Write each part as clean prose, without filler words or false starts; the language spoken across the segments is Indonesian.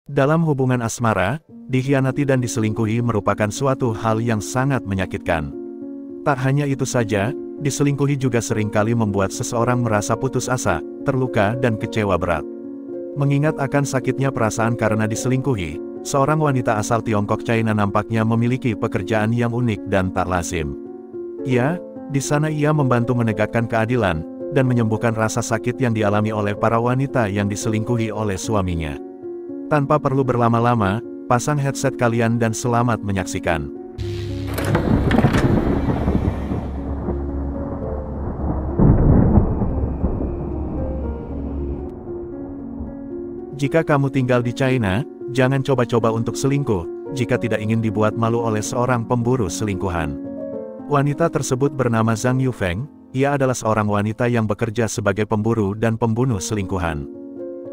Dalam hubungan asmara, dikhianati dan diselingkuhi merupakan suatu hal yang sangat menyakitkan. Tak hanya itu saja, diselingkuhi juga seringkali membuat seseorang merasa putus asa, terluka dan kecewa berat. Mengingat akan sakitnya perasaan karena diselingkuhi, seorang wanita asal Tiongkok China nampaknya memiliki pekerjaan yang unik dan tak lazim. Di sana ia membantu menegakkan keadilan, dan menyembuhkan rasa sakit yang dialami oleh para wanita yang diselingkuhi oleh suaminya. Tanpa perlu berlama-lama, pasang headset kalian dan selamat menyaksikan. Jika kamu tinggal di China, jangan coba-coba untuk selingkuh, jika tidak ingin dibuat malu oleh seorang pemburu selingkuhan. Wanita tersebut bernama Zhang Yufeng. Ia adalah seorang wanita yang bekerja sebagai pemburu dan pembunuh selingkuhan.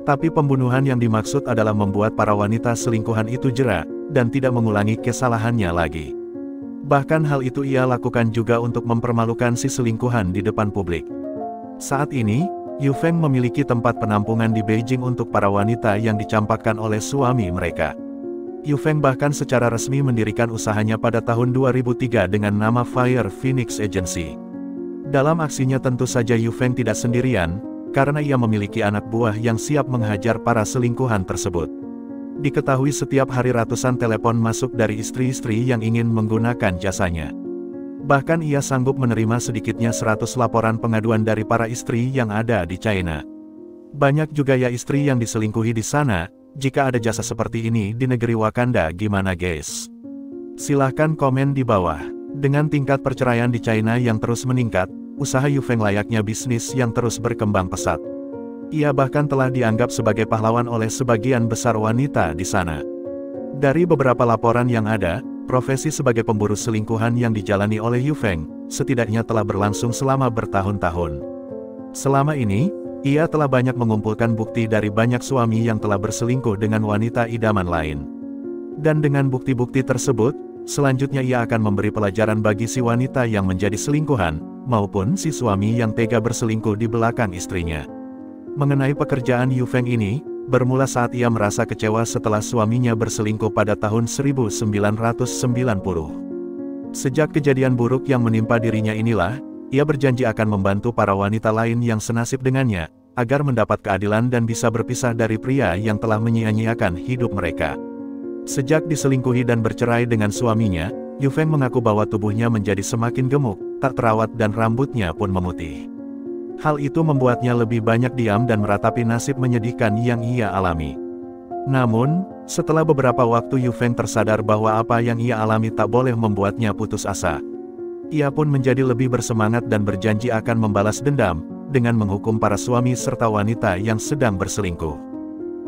Tapi pembunuhan yang dimaksud adalah membuat para wanita selingkuhan itu jera, dan tidak mengulangi kesalahannya lagi. Bahkan hal itu ia lakukan juga untuk mempermalukan si selingkuhan di depan publik. Saat ini, Yufeng memiliki tempat penampungan di Beijing untuk para wanita yang dicampakkan oleh suami mereka. Yufeng bahkan secara resmi mendirikan usahanya pada tahun 2003 dengan nama Fire Phoenix Agency. Dalam aksinya tentu saja Yufeng tidak sendirian, karena ia memiliki anak buah yang siap menghajar para selingkuhan tersebut. Diketahui setiap hari ratusan telepon masuk dari istri-istri yang ingin menggunakan jasanya. Bahkan ia sanggup menerima sedikitnya 100 laporan pengaduan dari para istri yang ada di China. Banyak juga ya istri yang diselingkuhi di sana. Jika ada jasa seperti ini di negeri Wakanda, gimana guys? Silahkan komen di bawah. Dengan tingkat perceraian di China yang terus meningkat, usaha Yufeng layaknya bisnis yang terus berkembang pesat. Ia bahkan telah dianggap sebagai pahlawan oleh sebagian besar wanita di sana. Dari beberapa laporan yang ada, profesi sebagai pemburu selingkuhan yang dijalani oleh Yufeng, setidaknya telah berlangsung selama bertahun-tahun. Selama ini, ia telah banyak mengumpulkan bukti dari banyak suami yang telah berselingkuh dengan wanita idaman lain. Dan dengan bukti-bukti tersebut, selanjutnya ia akan memberi pelajaran bagi si wanita yang menjadi selingkuhan, maupun si suami yang tega berselingkuh di belakang istrinya. Mengenai pekerjaan Yufeng ini, bermula saat ia merasa kecewa setelah suaminya berselingkuh pada tahun 1990. Sejak kejadian buruk yang menimpa dirinya inilah, ia berjanji akan membantu para wanita lain yang senasib dengannya, agar mendapat keadilan dan bisa berpisah dari pria yang telah menyia-nyiakan hidup mereka. Sejak diselingkuhi dan bercerai dengan suaminya, Yufeng mengaku bahwa tubuhnya menjadi semakin gemuk, tak terawat dan rambutnya pun memutih. Hal itu membuatnya lebih banyak diam dan meratapi nasib menyedihkan yang ia alami. Namun, setelah beberapa waktu Yufeng tersadar bahwa apa yang ia alami tak boleh membuatnya putus asa. Ia pun menjadi lebih bersemangat dan berjanji akan membalas dendam, dengan menghukum para suami serta wanita yang sedang berselingkuh.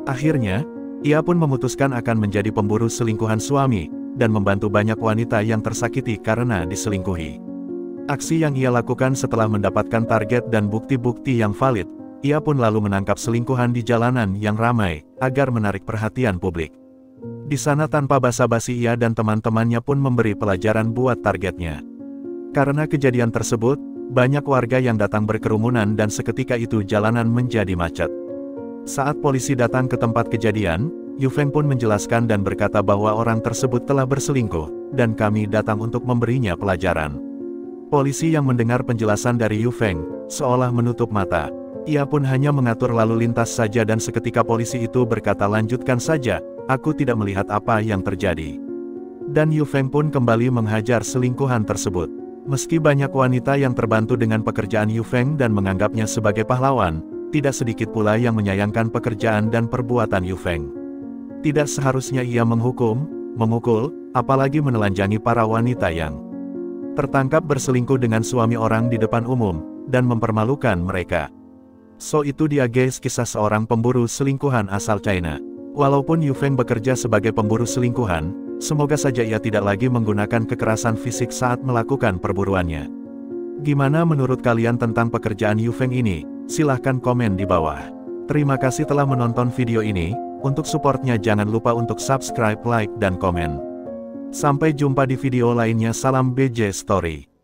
Akhirnya, ia pun memutuskan akan menjadi pemburu selingkuhan suami, dan membantu banyak wanita yang tersakiti karena diselingkuhi. Aksi yang ia lakukan setelah mendapatkan target dan bukti-bukti yang valid, ia pun lalu menangkap selingkuhan di jalanan yang ramai, agar menarik perhatian publik. Di sana tanpa basa-basi ia dan teman-temannya pun memberi pelajaran buat targetnya. Karena kejadian tersebut, banyak warga yang datang berkerumunan dan seketika itu jalanan menjadi macet. Saat polisi datang ke tempat kejadian, Yufeng pun menjelaskan dan berkata bahwa orang tersebut telah berselingkuh, dan kami datang untuk memberinya pelajaran. Polisi yang mendengar penjelasan dari Yufeng, seolah menutup mata. Ia pun hanya mengatur lalu lintas saja dan seketika polisi itu berkata lanjutkan saja, aku tidak melihat apa yang terjadi. Dan Yufeng pun kembali menghajar selingkuhan tersebut. Meski banyak wanita yang terbantu dengan pekerjaan Yufeng dan menganggapnya sebagai pahlawan, tidak sedikit pula yang menyayangkan pekerjaan dan perbuatan Yufeng. Tidak seharusnya ia menghukum, memukul, apalagi menelanjangi para wanita yang tertangkap berselingkuh dengan suami orang di depan umum, dan mempermalukan mereka. So itu dia guys kisah seorang pemburu selingkuhan asal China. Walaupun Yufeng bekerja sebagai pemburu selingkuhan, semoga saja ia tidak lagi menggunakan kekerasan fisik saat melakukan perburuannya. Gimana menurut kalian tentang pekerjaan Yufeng ini? Silahkan komen di bawah. Terima kasih telah menonton video ini. Untuk supportnya jangan lupa untuk subscribe, like, dan komen. Sampai jumpa di video lainnya. Salam BJ Story.